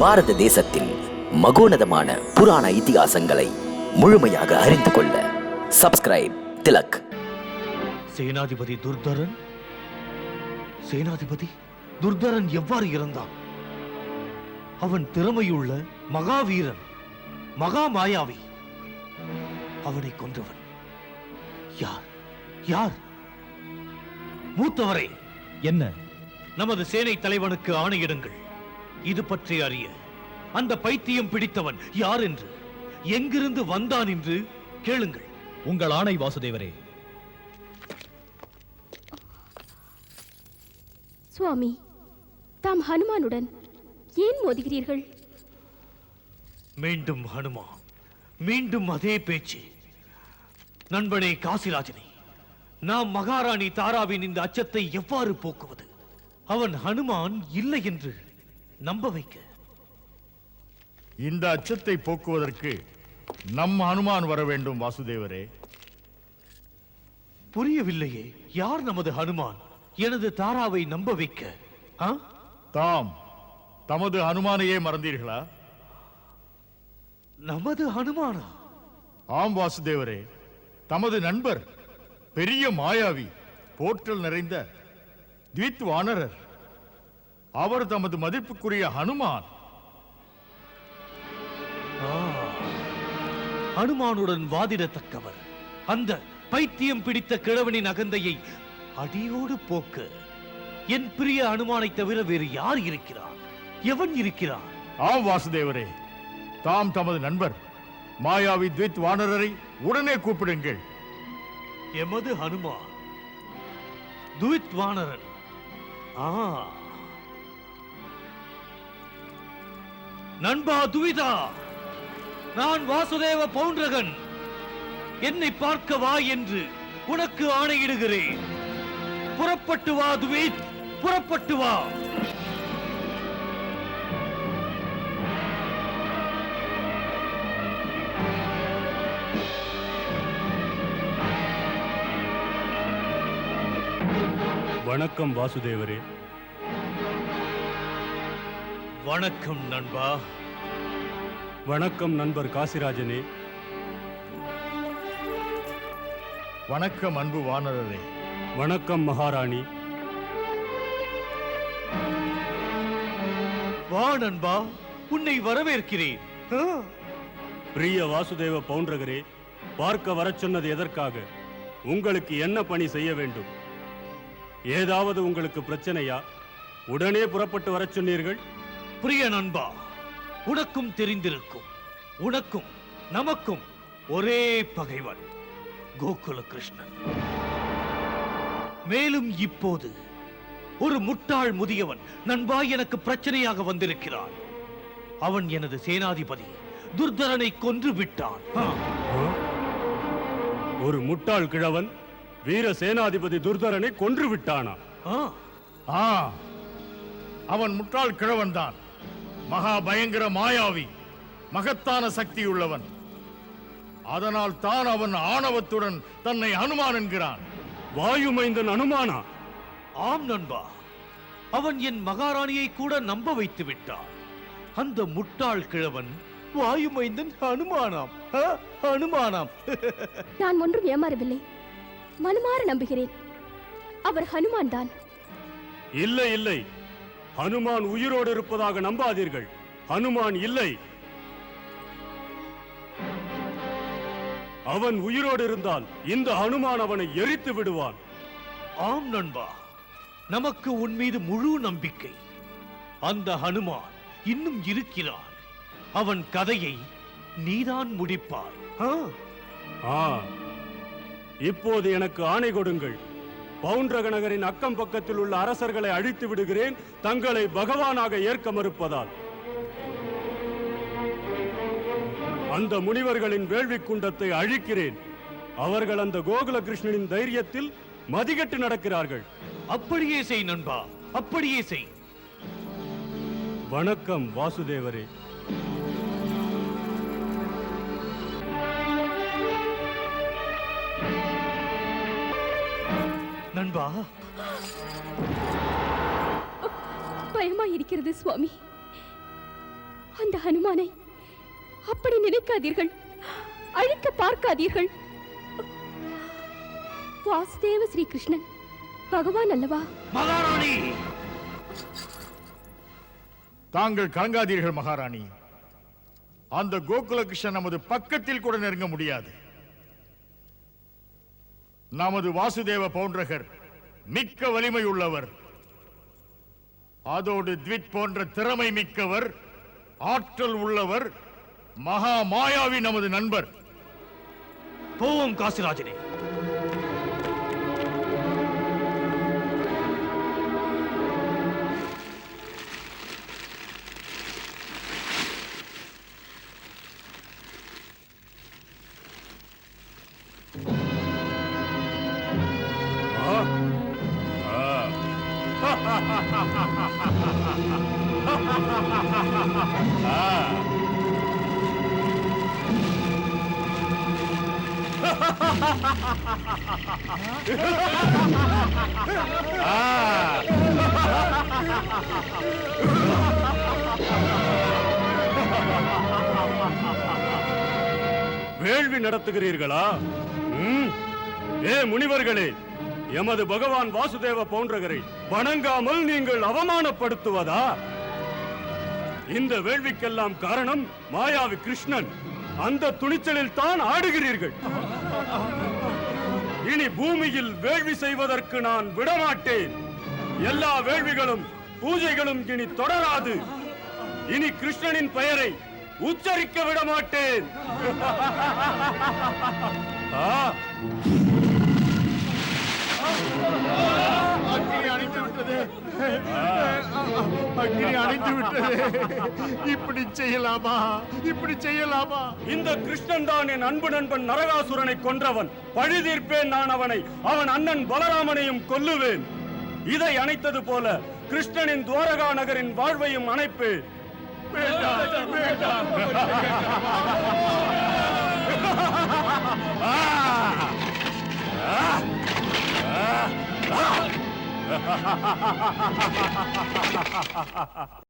பாரத தேசத்தின் மகோனதமான புராண இதிகாசங்களை முழுமையாக அறிந்து கொள்ள சப்ஸ்கிரைப் திலக். சேனாதிபதி துர்தரன் எவ்வாறு இறந்தான்? அவன் திறமையுள்ள மகாவீரன், மகா மாயாவி. அவனை கொன்றவன் யார்? யார்? மூத்தவரே, என்ன? நமது சேனை தலைவனுக்கு ஆணையிடுங்கள். இது பற்றி அறிய அந்த பைத்தியம் பிடித்தவன் யார் என்று, எங்கிருந்து வந்தான் என்று கேளுங்கள். உங்கள் ஆணை வாசுதேவரே. சுவாமி, தாம் ஹனுமானுடன் ஏன் மோதுகிறீர்கள்? மீண்டும் ஹனுமான், மீண்டும் அதே பேச்சு. நண்பனே காசிராஜனே, நாம் மகாராணி தாராவின் இந்த அச்சத்தை எவ்வாறு போக்குவது? அவன் ஹனுமான் இல்லை என்று நம்ப வைக்க. இந்த அச்சத்தை போக்குவதற்கு நம் ஹனுமான் வர வேண்டும் வாசுதேவரே. புரியவில்லையே, யார் நமது ஹனுமான் எனது தாராவை நம்ப வைக்க? தாம் தமது ஹனுமானையே மறந்தீர்களா? நமது ஹனுமானா? ஆம் வாசுதேவரே, தமது நண்பர் பெரிய மாயாவி, போற்றல் நிறைந்த த்வித் வானரர். அவர் தமது மதிப்புக்குரிய ஹனுமான். ஹனுமானுடன் வாதிடத்தக்கவர். அந்த பைத்தியம் பிடித்த கிழவனின் அகந்தையை அடியோடு போக்க என் பிரிய அனுமானை தவிர வேறு யார் இருக்கிறார்? எவன் இருக்கிறார்? ஆம் வாசுதேவரே, தாம் தமது நண்பர் மாயாவி த்வித் வானரரை உடனே கூப்பிடுங்கள். எமது ஹனுமான் த்வித் வானரன். நண்பா துவிதா, நான் வாசுதேவ பௌண்ட்ரகன். என்னை பார்க்க வா என்று உனக்கு ஆணையிடுகிறேன். புறப்பட்டு வா துவித், புறப்பட்டு வா. வணக்கம் வாசுதேவரே. வணக்கம் நண்பா. வணக்கம் நண்பர் காசிராஜனே. வணக்கம் அன்பு வானரரே. வணக்கம் மகாராணி. வா நண்பா, உன்னை வரவேற்கிறேன். பிரிய வாசுதேவ பௌண்ட்ரகரே, பார்க்க வரச் சொன்னது எதற்காக? உங்களுக்கு என்ன பணி செய்ய வேண்டும்? ஏதாவது உங்களுக்கு பிரச்சனையா? உடனே புறப்பட்டு வரச் சொன்னீர்கள். பிரிய நண்பா, உனக்கும் தெரிந்திருக்கும், உனக்கும் நமக்கும் ஒரே பகைவன், கோகுல கிருஷ்ணன். மேலும் இப்போது ஒரு முட்டாள் முதியவன் நண்பா எனக்கு பிரச்சனையாக வந்திருக்கிறான். அவன் எனது சேனாதிபதி துர்தரனை கொன்று விட்டான். ஒரு முட்டாள் கிழவன் வீர சேனாதிபதி துர்தரனை கொன்று விட்டானா? அவன் முட்டாள் கிழவன் தான். மகா பயங்கர மாயாவி, மகத்தான சக்தியுள்ளவன். அதனால் தான் அவன் ஆணவத்துடன் தன்னை ஹனுமான் என்கிறான். வாயுமைந்தன் அனுமானா? ஆம் நண்பா, அவன் என் மகாராணியை கூட நம்ப வைத்து விட்டான். அந்த முட்டாள் கிழவன் வாயுமைந்தன் ஹனுமானாம். ஹனுமானாம். நான் ஒன்றும் ஏமாறவில்லை, மனமாற நம்புகிறேன். அவர் ஹனுமான் தான். இல்லை இல்லை, ஹனுமான் உயிரோடு இருப்பதாக நம்பாதீர்கள். ஹனுமான் இல்லை. அவன் உயிரோடு இருந்தால் இந்த ஹனுமான் அவனை எரித்து விடுவான். ஆம் நண்பா, நமக்கு உன் மீது முழு நம்பிக்கை. அந்த ஹனுமான் இன்னும் இருக்கிறான். அவன் கதையை நீதான் முடிப்பாய். இப்போது எனக்கு ஆணை கொடுங்கள். பௌண்ட்ரக நகரின் அக்கம் பக்கத்தில் உள்ள அரசர்களை அழித்து விடுகிறேன், தங்களை பகவானாக ஏற்க மறுப்பதால். அந்த முனிவர்களின் வேள்வி குண்டத்தை அழிக்கிறேன். அவர்கள் அந்த கோகுல கிருஷ்ணனின் தைரியத்தில் மதிகட்டு நடக்கிறார்கள். அப்படியே செய் நண்பா, அப்படியே செய். வணக்கம் வாசுதேவரே. நண்பா, பயமா இருக்கிறது சுவாமி. அந்த ஹனுமானை அப்படி நினைக்காதீர்கள், அழிக்க பார்க்காதீர்கள். வாசுதேவ ஸ்ரீ கிருஷ்ணன் பகவான் அல்லவா? மகாராணி, தாங்கள் கலங்காதீர்கள் மகாராணி. அந்த கோகுல கிருஷ்ணன் நமது பக்கத்தில் கூட நெருங்க முடியாது. நமது வாசுதேவ பௌண்டரகர் மிக்க வலிமை உள்ளவர். அதோடு த்வித் போன்ற திறமை மிக்கவர், ஆற்றல் உள்ளவர், மகா மாயாவி நமது நண்பர். போவோம் காசிராஜனே. வேள்வி நடத்துகிறீர்களா? ஏ முனிவர்களே, எமது பகவான் வாசுதேவ பௌண்டரகரை வணங்காமல் நீங்கள் அவமானப்படுத்துவதா? இந்த வேள்விக்கெல்லாம் காரணம் மாயாவி கிருஷ்ணன். அந்த துணிச்சலில் தான் ஆடுகிறீர்கள். இனி பூமியில் வேள்வி செய்வதற்கு நான் விடமாட்டேன். எல்லா வேள்விகளும் பூஜைகளும் இனி தொடராது. இனி கிருஷ்ணனின் பெயரை உச்சரிக்க விடமாட்டேன். அக்னி அணைத்து விட்டது, அக்னி அணைத்து விட்டது. இப்படி செய்யலாமா? இப்படி செய்யலாமா? இந்த கிருஷ்ணன் தான் என் அன்பு நண்பன் நரகாசுரனை கொன்றவன். பழி தீர்ப்பேன் நான் அவனை. அவன் அண்ணன் பலராமனையும் கொல்லுவேன். இதை அணைத்தது போல கிருஷ்ணனின் துவாரகா நகரின் வாழ்வையும் அணைப்பேன். வேண்டாம், வேண்டாம்.